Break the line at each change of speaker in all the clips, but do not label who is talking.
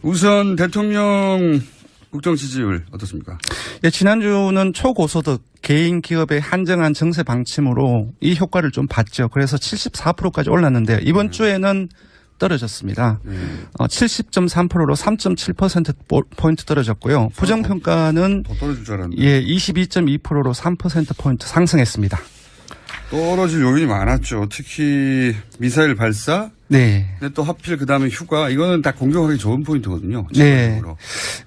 우선 대통령 국정 지지율 어떻습니까?
예, 지난주는 초고소득 개인 기업의 한정한 정세 방침으로 이 효과를 좀 봤죠. 그래서 74%까지 올랐는데요. 이번 주에는 떨어졌습니다. 70.3%로 3.7%포인트 떨어졌고요. 부정평가는
더 떨어질 줄 알았는데.
예, 22.2%로 3%포인트 상승했습니다.
떨어질 요인이 많았죠. 특히 미사일 발사.
네.
근데 또 하필 그다음에 휴가. 이거는 다 공격하기 좋은 포인트거든요.
네.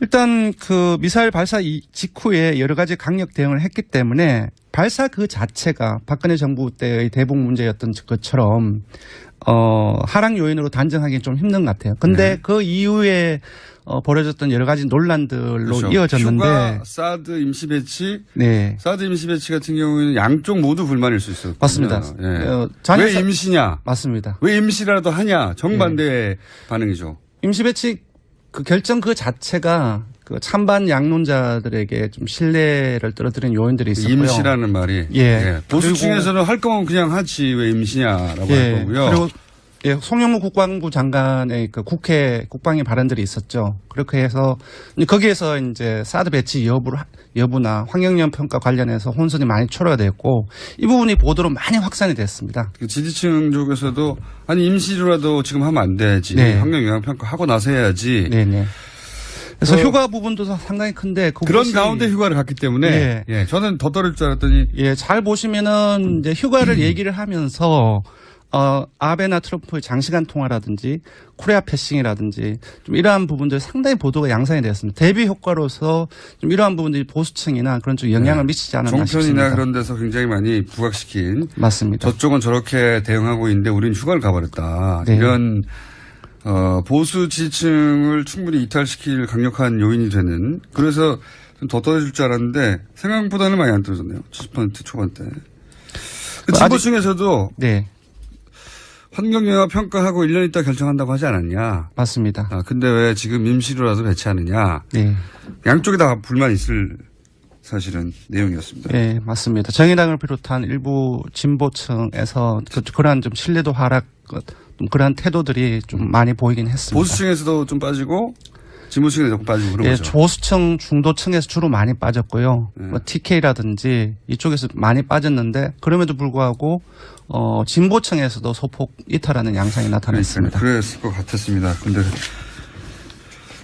일단 그 미사일 발사 직후에 여러 가지 강력 대응을 했기 때문에 발사 그 자체가 박근혜 정부 때의 대북 문제였던 것처럼 하락 요인으로 단정하기는 좀 힘든 것 같아요. 근데
네.
그 이후에 벌어졌던 여러 가지 논란들로
그렇죠.
이어졌는데.
휴가, 사드 임시 배치.
네.
사드 임시 배치 같은 경우에는 양쪽 모두 불만일 수 있어요.
맞습니다.
예. 왜 임시냐?
맞습니다.
왜 임시라도 하냐? 정반대의 반응이죠.
임시 배치 그 결정 그 자체가 그 찬반 양론자들에게 좀 신뢰를 떨어뜨린 요인들이 있었고요.
임시라는 말이.
예.
보수층에서는 할 거면 그냥 하지 왜 임시냐라고 할 거고요.
그리고 예, 송영무 국방부 장관의 그 국회 국방위 발언들이 있었죠. 그렇게 해서 거기에서 이제 사드 배치 여부나 환경오염 평가 관련해서 혼선이 많이 초래가 됐고 이 부분이 보도로 많이 확산이 됐습니다.
그 지지층 쪽에서도 아니 임시로라도 지금 하면 안 되지.
네.
환경영향 평가 하고 나서 해야지.
네네. 그래서 휴가 부분도 상당히 큰데
그런 가운데 휴가를 갔기 때문에 예, 저는 더 떨어질 줄 알았더니
잘 보시면은 이제 휴가를 얘기를 하면서 아베나 트럼프의 장시간 통화라든지 코리아 패싱이라든지 좀 이러한 부분들 상당히 보도가 양산이 되었습니다. 대비 효과로서 좀 이러한 부분들이 보수층이나 그런 쪽 영향을 미치지 않았나 싶습니다.
종편이나 그런 데서 굉장히 많이 부각시킨.
맞습니다.
저쪽은 저렇게 대응하고 있는데 우리는 휴가를 가버렸다.
네.
이런 보수 지지층을 충분히 이탈시킬 강력한 요인이 되는. 그래서 좀 더 떨어질 줄 알았는데 생각보다는 많이 안 떨어졌네요. 70% 초반대. 진보층에서도
네.
환경영향 평가하고 1년 있다 결정한다고 하지 않았냐.
맞습니다.
근데 왜 지금 임시로라도 배치하느냐.
네.
양쪽에 다 불만 있을 사실은 내용이었습니다.
네, 맞습니다. 정의당을 비롯한 일부 진보층에서 그러한 좀 신뢰도 하락, 그러한 태도들이 좀 많이 보이긴 했습니다.
보수층에서도 좀 빠지고 진보층에서 조금 빠지고 그런 거죠.
보수층, 중도층에서 주로 많이 빠졌고요. 뭐 TK라든지 이쪽에서 많이 빠졌는데 그럼에도 불구하고 진보층에서도 소폭 이탈하는 양상이 나타났습니다.
그랬을 것 같았습니다. 근데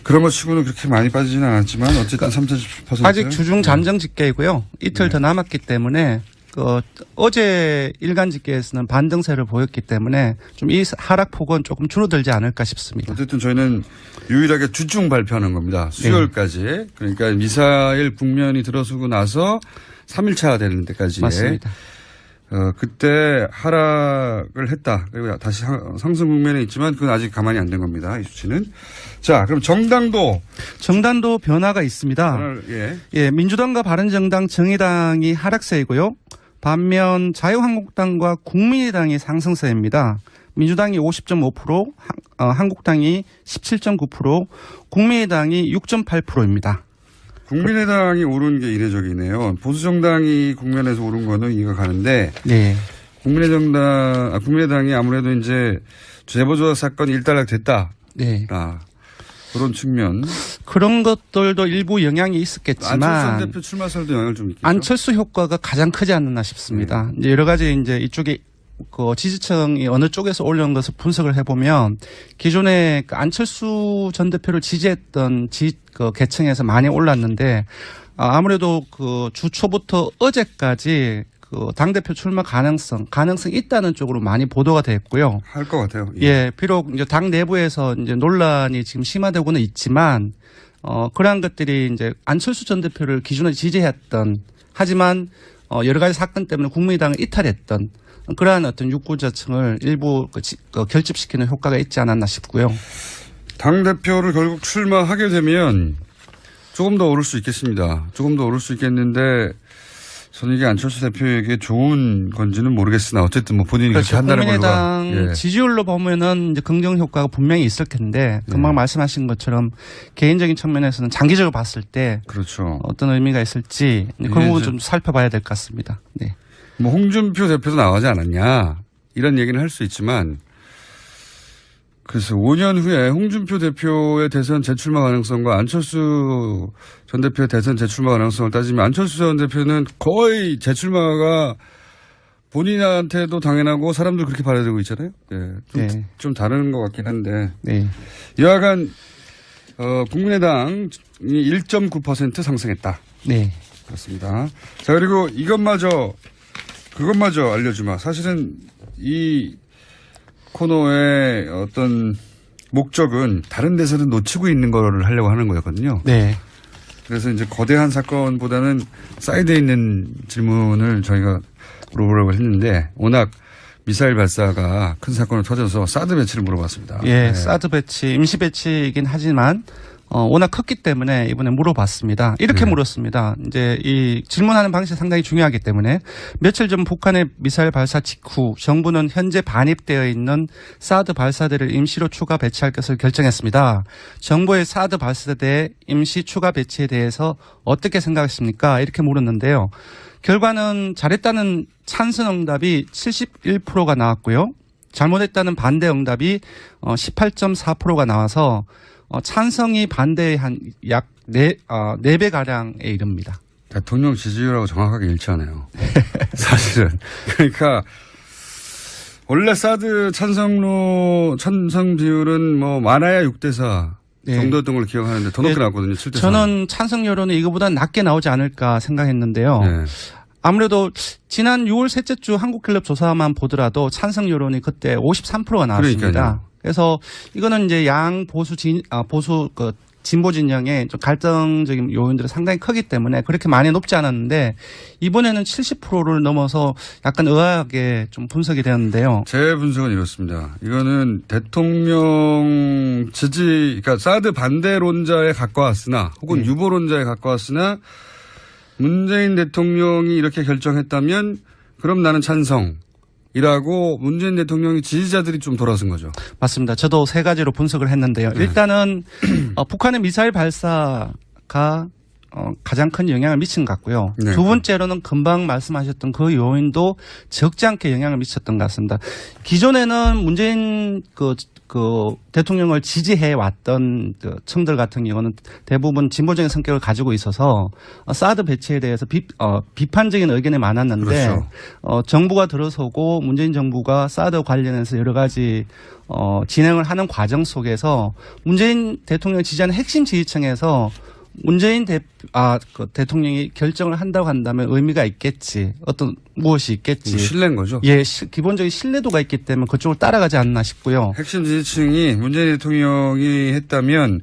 그런 것 치고는 그렇게 많이 빠지지는 않았지만 어쨌든 3.7%.
아직 주중 잠정 집계이고요. 이틀 더 남았기 때문에 어제 일간 집계에서는 반등세를 보였기 때문에 좀 이 하락폭은 조금 줄어들지 않을까 싶습니다.
어쨌든 저희는 유일하게 주중 발표하는 겁니다. 수요일까지. 네. 그러니까 미사일 국면이 들어서고 나서 3일차가 되는 데까지.
맞습니다.
그때 하락을 했다. 그리고 다시 상승 국면에 있지만 그건 아직 가만히 안 된 겁니다. 이 수치는. 자, 그럼 정당도
변화가 있습니다. 예, 민주당과 바른정당, 정의당이 하락세이고요. 반면 자유한국당과 국민의당이 상승세입니다. 민주당이 50.5%, 한국당이 17.9%, 국민의당이 6.8%입니다.
국민의당이 오른 게 이례적이네요. 보수정당이 국면에서 오른 거는 이해가 가는데.
네.
국민의당이 아무래도 이제 제보조사 사건이 일단락 됐다.
네.
그런 측면.
그런 것들도 일부 영향이 있었겠지만.
안철수 대표 출마설도 영향을 좀 있겠죠.
안철수 효과가 가장 크지 않나 싶습니다. 이제 여러 가지 이제 이쪽에 그 지지층이 어느 쪽에서 올라온 것을 분석을 해보면 기존에 그 안철수 전 대표를 지지했던 그 계층에서 많이 올랐는데 아무래도 그 주 초부터 어제까지 그 당대표 출마 가능성이 있다는 쪽으로 많이 보도가 됐고요.
할 것 같아요.
예, 비록 이제 당 내부에서 이제 논란이 지금 심화되고는 있지만, 그러한 것들이 이제 안철수 전 대표를 기존에 지지했던, 하지만, 여러 가지 사건 때문에 국민의당을 이탈했던 그러한 어떤 육구자층을 일부 결집시키는 효과가 있지 않았나 싶고요.
당대표를 결국 출마하게 되면 조금 더 오를 수 있겠습니다. 조금 더 오를 수 있겠는데, 저는 이게 안철수 대표에게 좋은 건지는 모르겠으나 어쨌든 뭐 본인이 그렇게 한다는 걸로.
국민의당 지지율로 보면은 이제 긍정 효과가 분명히 있을 텐데 금방 말씀하신 것처럼 개인적인 측면에서는 장기적으로 봤을 때
그렇죠.
어떤 의미가 있을지 그 부분 좀 살펴봐야 될 것 같습니다. 네.
뭐 홍준표 대표도 나가지 않았냐 이런 얘기는 할 수 있지만 그래서 5년 후에 홍준표 대표의 대선 재출마 가능성과 안철수 전 대표의 대선 재출마 가능성을 따지면 안철수 전 대표는 거의 재출마가 본인한테도 당연하고 사람들 그렇게 받아들이고 있잖아요. 네. 좀 다른 것 같긴 한데.
네.
여하간 국민의당이 1.9% 상승했다.
네.
그렇습니다. 자, 그리고 그것마저 알려주마. 사실은 이 코너의 어떤 목적은 다른 데서는 놓치고 있는 거를 하려고 하는 거였거든요.
네.
그래서 이제 거대한 사건보다는 사이드에 있는 질문을 저희가 물어보려고 했는데 워낙 미사일 발사가 큰 사건을 터져서 사드 배치를 물어봤습니다.
예,
네.
사드 배치, 임시 배치이긴 하지만 워낙 컸기 때문에 이번에 물어봤습니다. 이렇게 물었습니다. 이제 이 질문하는 방식이 상당히 중요하기 때문에 며칠 전 북한의 미사일 발사 직후 정부는 현재 반입되어 있는 사드 발사대를 임시로 추가 배치할 것을 결정했습니다. 정부의 사드 발사대 임시 추가 배치에 대해서 어떻게 생각하십니까? 이렇게 물었는데요. 결과는 잘했다는 찬성 응답이 71%가 나왔고요. 잘못했다는 반대 응답이 18.4%가 나와서 찬성이 반대의 한 약 4배가량에 이릅니다.
대통령 지지율하고 정확하게 일치하네요. 사실은. 그러니까 원래 사드 찬성 비율은 뭐 많아야 6대4
네.
정도였던 걸로 기억하는데 더 높게 나왔거든요. 7대4.
저는 찬성 여론이 이거보다 낮게 나오지 않을까 생각했는데요.
네.
아무래도 지난 6월 셋째 주 한국갤럽 조사만 보더라도 찬성 여론이 그때 53%가 나왔습니다.
그러니까요.
그래서 이거는 이제 양 보수 진보 진영의 좀 갈등적인 요인들이 상당히 크기 때문에 그렇게 많이 높지 않았는데 이번에는 70%를 넘어서 약간 의아하게 좀 분석이 되었는데요.
제 분석은 이렇습니다. 이거는 대통령 그러니까 사드 반대론자에 가까웠으나 혹은 유보론자에 가까웠으나 문재인 대통령이 이렇게 결정했다면 그럼 나는 찬성이라고 문재인 대통령의 지지자들이 좀 돌아선 거죠.
맞습니다. 저도 세 가지로 분석을 했는데요. 일단은 북한의 미사일 발사가 가장 큰 영향을 미친 것 같고요.
네.
두 번째로는 금방 말씀하셨던 그 요인도 적지 않게 영향을 미쳤던 것 같습니다. 기존에는 문재인 대통령을 지지해 왔던 층들 같은 경우는 대부분 진보적인 성격을 가지고 있어서 사드 배치에 대해서 비판적인 의견이 많았는데
그렇죠.
정부가 들어서고 문재인 정부가 사드 관련해서 여러 가지 진행을 하는 과정 속에서 문재인 대통령을 지지하는 핵심 지지층에서 문재인 대통령이 결정을 한다고 한다면 의미가 있겠지. 무엇이 있겠지.
신뢰인 거죠.
예, 기본적인 신뢰도가 있기 때문에 그쪽을 따라가지 않나 싶고요.
핵심 지지층이 문재인 대통령이 했다면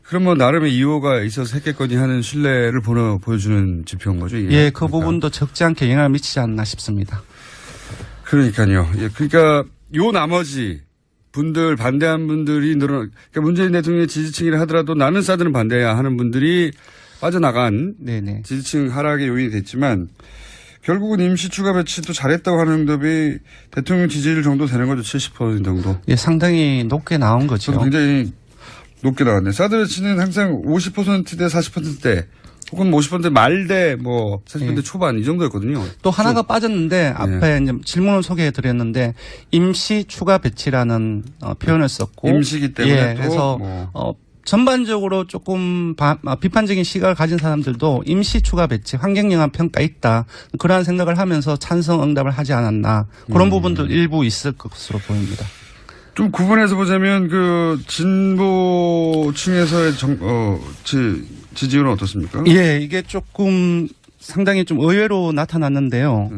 그럼 뭐 나름의 이유가 있어서 했겠거니 하는 신뢰를 보여주는 지표인 거죠. 이게.
예, 그 부분도 적지 않게 영향을 미치지 않나 싶습니다.
그러니까요. 예, 그러니까 요 나머지 분들 반대한 분들이 그러니까 문재인 대통령의 지지층이라 하더라도 나는 사드는 반대야 하는 분들이 빠져나간
네네.
지지층 하락의 요인이 됐지만 결국은 임시 추가 배치도 잘했다고 하는 응답이 대통령 지지율 정도 되는 거죠. 70% 정도.
예, 상당히 높게 나온 거죠.
굉장히 높게 나왔네. 사드 배치는 항상 50%대 40%대 혹은 50% 말대 40% 초반 이 정도였거든요.
또 하나가 빠졌는데 앞에 이제 질문을 소개해 드렸는데 임시 추가 배치라는 표현을 썼고
임시기 때문에 또
그래서 전반적으로 조금 비판적인 시각을 가진 사람들도 임시 추가 배치 환경영향 평가 있다. 그러한 생각을 하면서 찬성 응답을 하지 않았나. 그런 부분들 일부 있을 것으로 보입니다.
좀 구분해서 보자면 진보층에서의 지지율은 어떻습니까?
예, 이게 조금 상당히 좀 의외로 나타났는데요.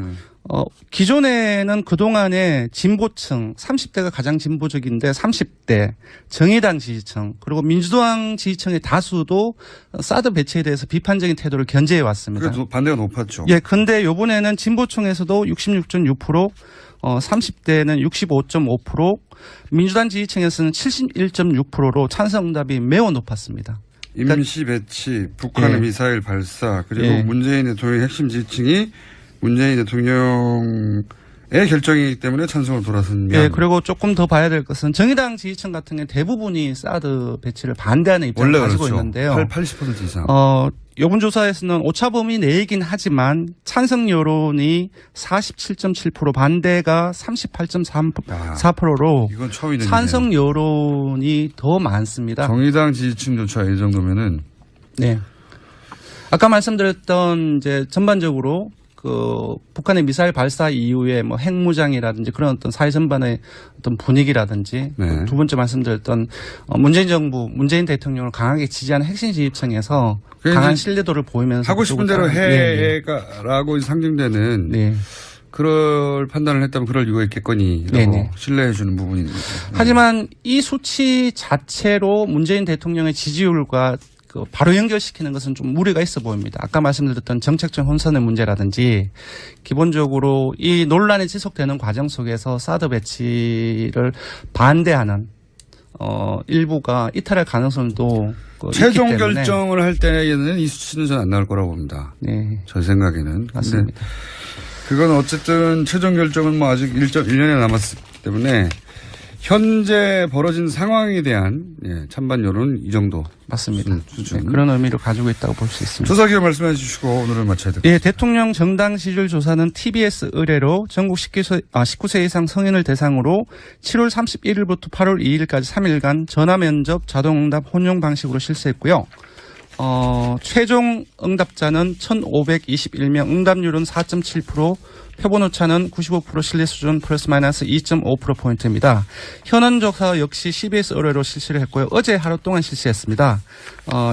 기존에는 그동안에 진보층 30대가 가장 진보적인데 30대 정의당 지지층 그리고 민주당 지지층의 다수도 사드 배치에 대해서 비판적인 태도를 견제해 왔습니다.
그러니까 반대가 높았죠.
예, 근데 요번에는 진보층에서도 66.6%, 30대는 65.5%, 민주당 지지층에서는 71.6%로 찬성 응답이 매우 높았습니다.
임시 배치, 북한의 미사일 발사, 그리고 문재인 대통령의 핵심 지지층이 문재인 대통령의 결정이기 때문에 찬성을 돌아선 면.
예, 그리고 조금 더 봐야 될 것은 정의당 지지층 같은 경우 대부분이 사드 배치를 반대하는 입장을 가지고
그렇죠.
있는데요.
80% 이상.
여론조사에서는 오차범위 내이긴 하지만 찬성 여론이 47.7%, 반대가 38.4%로
이건 처음 있는
찬성 여론이 더 많습니다.
정의당 지지층조차 이 정도면은
네. 아까 말씀드렸던 이제 전반적으로 그 북한의 미사일 발사 이후에 뭐 핵무장이라든지 그런 어떤 사회 전반의 어떤 분위기라든지
네.
두 번째 말씀드렸던 문재인 정부, 문재인 대통령을 강하게 지지하는 핵심 지지층에서 강한 신뢰도를 보이면서
하고 싶은 대로 해가라고 상징되는
네.
그럴 판단을 했다면 그럴 이유가 있겠거니라고
네네.
신뢰해 주는 부분인 거죠.
하지만 이 수치 자체로 문재인 대통령의 지지율과 그 바로 연결시키는 것은 좀 무리가 있어 보입니다. 아까 말씀드렸던 정책적 혼선의 문제라든지 기본적으로 이 논란이 지속되는 과정 속에서 사드 배치를 반대하는 일부가 이탈할 가능성도
최종
있기 때문에.
결정을 할 때에는 이 수치는 전 안 나올 거라고 봅니다.
네.
제 생각에는.
맞습니다.
그건 어쨌든 최종 결정은 뭐 아직 1년이 남았기 때문에 현재 벌어진 상황에 대한 찬반 여론은 이 정도.
맞습니다.
수준.
네, 그런 의미를 가지고 있다고 볼 수 있습니다.
조사 기간 말씀해 주시고 오늘은 마쳐야 될 것 같습니다.
예, 대통령 정당 지지율 조사는 TBS 의뢰로 전국 19세 이상 성인을 대상으로 7월 31일부터 8월 2일까지 3일간 전화 면접 자동응답 혼용 방식으로 실시했고요. 최종 응답자는 1,521명, 응답률은 4.7%, 표본 오차는 95% 신뢰 수준 플러스 마이너스 2.5%포인트입니다. 현안 조사 역시 CBS 의뢰로 실시를 했고요. 어제 하루 동안 실시했습니다.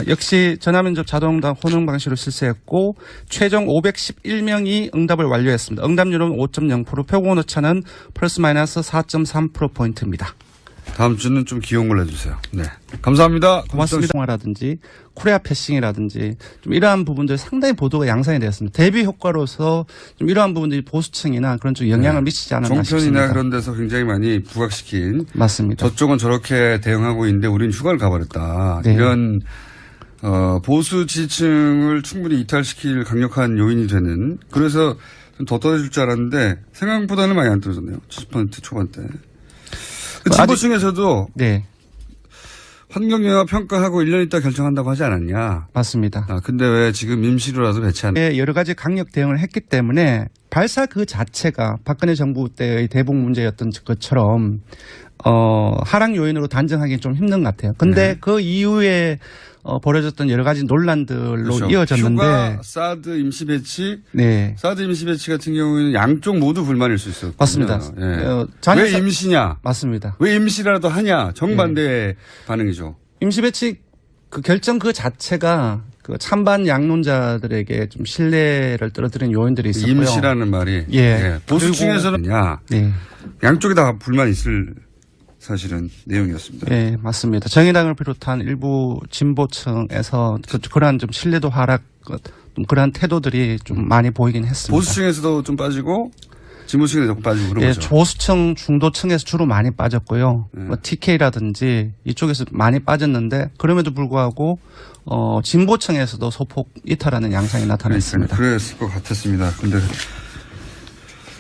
역시 전화면접 자동응답 혼용 방식으로 실시했고 최종 511명이 응답을 완료했습니다. 응답률은 5.0%, 표본 오차는 플러스 마이너스 4.3%포인트입니다.
다음 주는 좀 귀여운 걸 해주세요. 네. 감사합니다.
고맙습니다. 통화라든지 코리아 패싱이라든지 좀 이러한 부분들 상당히 보도가 양산이 되었습니다. 대비 효과로서 좀 이러한 부분들이 보수층이나 그런 쪽 영향을 미치지 않았나 싶습니다.
종편이나 그런 데서 굉장히 많이 부각시킨.
맞습니다.
저쪽은 저렇게 대응하고 있는데 우리는 휴가를 가버렸다.
네.
이런 보수 지지층을 충분히 이탈시킬 강력한 요인이 되는. 그래서 좀 더 떨어질 줄 알았는데 생각보다는 많이 안 떨어졌네요. 70% 초반대. 진보층에서도
네,
환경영향 평가하고 1년 있다 결정한다고 하지 않았냐.
맞습니다.
근데 왜 지금 임시로라도 배치하는.
네, 여러 가지 강력 대응을 했기 때문에 발사 그 자체가 박근혜 정부 때의 대북 문제였던 것처럼 하락 요인으로 단정하기는 좀 힘든 것 같아요. 근데
네.
그 이후에 벌어졌던 여러 가지 논란들로
그렇죠.
이어졌는데.
휴가, 사드 임시 배치.
네.
사드 임시 배치 같은 경우에는 양쪽 모두 불만일 수 있어요.
맞습니다.
왜 임시냐?
맞습니다.
왜 임시라도 하냐? 정반대의 반응이죠.
임시 배치 그 결정 그 자체가 그 찬반 양론자들에게 좀 신뢰를 떨어뜨린 요인들이 있었고요.
임시라는 말이.
예.
보수층에서는
네.
양쪽에 다 불만 있을 사실은 내용이었습니다.
네, 맞습니다. 정의당을 비롯한 일부 진보층에서 그러한 좀 신뢰도 하락, 그러한 태도들이 좀 많이 보이긴 했습니다.
보수층에서도 좀 빠지고 진보층에서 조금 빠지고 그런
예,
거죠.
조수층, 중도층에서 주로 많이 빠졌고요. 뭐 TK라든지 이쪽에서 많이 빠졌는데 그럼에도 불구하고 진보층에서도 소폭 이탈하는 양상이 나타났습니다.
그랬을 것 같았습니다. 근데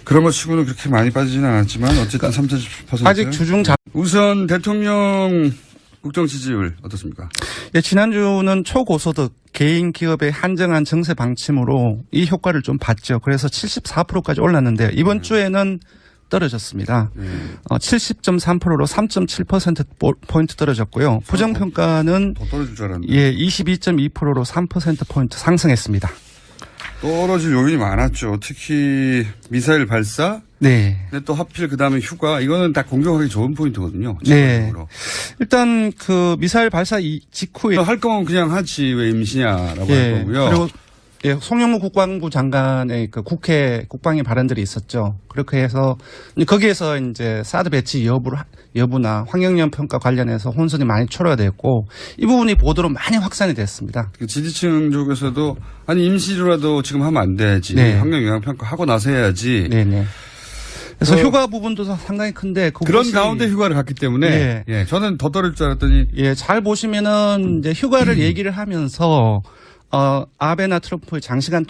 그런 것 치고는 그렇게 많이 빠지지는 않았지만 어쨌든 3.7%.
아직 주중자.
우선 대통령 국정 지지율 어떻습니까?
예, 지난주는 초고소득 개인 기업의 한정한 정세 방침으로 이 효과를 좀 봤죠. 그래서 74%까지 올랐는데요. 이번 주에는 떨어졌습니다. 70.3%로 3.7%포인트 떨어졌고요. 부정평가는
더 떨어질 줄 알았는데.
예, 22.2%로 3%포인트 상승했습니다.
떨어질 요인이 많았죠. 특히 미사일 발사.
네.
근데 또 하필 그다음에 휴가. 이거는 다 공격하기 좋은 포인트거든요.
네.
기본적으로.
일단 그 미사일 발사 직후에
할 거면 그냥 하지 왜 임시냐라고
예,
할 거고요.
그리고 예, 송영무 국방부 장관의 그 국회 국방위 발언들이 있었죠. 그렇게 해서 거기에서 이제 사드 배치 여부나 환경오염 평가 관련해서 혼선이 많이 초래가 됐고 이 부분이 보도로 많이 확산이 됐습니다.
그 지지층 쪽에서도 아니 임시로라도 지금 하면 안 되지.
네.
환경영향 평가 하고 나서 해야지.
네네. 그래서 휴가 부분도 상당히 큰데
그런 가운데 휴가를 갔기 때문에 예, 저는 더 떨어질 줄 알았더니
예, 잘 보시면은 이제 휴가를 얘기를 하면서 아베나 트럼프의 장시간